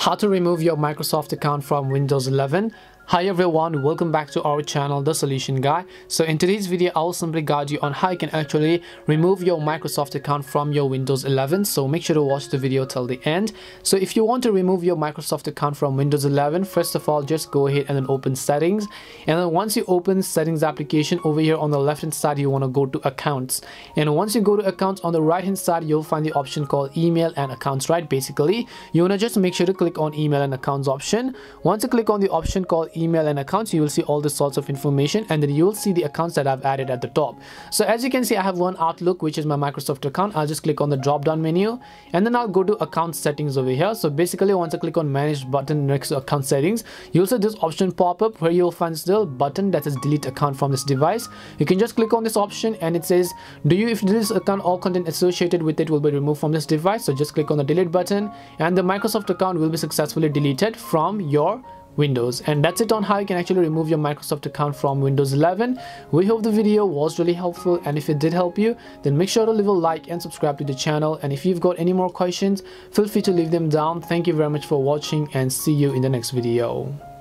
How to remove your Microsoft account from Windows 11. Hi everyone, welcome back to our channel, The Solution Guy. So in today's video, I will simply guide you on how you can actually remove your Microsoft account from your Windows 11. So make sure to watch the video till the end. So if you want to remove your Microsoft account from Windows 11, first of all, just go ahead and then open settings. And then once you open settings application, over here on the left hand side, you want to go to accounts. And once you go to accounts, on the right hand side, you'll find the option called email and accounts, right? Basically, you want to just make sure to click on email and accounts option. Once you click on the option called email and accounts, you will see all the sorts of information, and then you will see the accounts that I've added at the top. So as you can see, I have one Outlook, which is my Microsoft account. I'll just click on the drop down menu, and then I'll go to account settings over here. So basically, once I click on manage button next to account settings, you'll see this option pop up where you'll find still button that says delete account from this device. You can just click on this option, and it says, if this account, all content associated with it will be removed from this device. So just click on the delete button, and the Microsoft account will be successfully deleted from your Windows. And that's it on how you can actually remove your Microsoft account from Windows 11. We hope the video was really helpful, and if it did help you, then make sure to leave a like and subscribe to the channel. And if you've got any more questions, feel free to leave them down. Thank you very much for watching, and see you in the next video.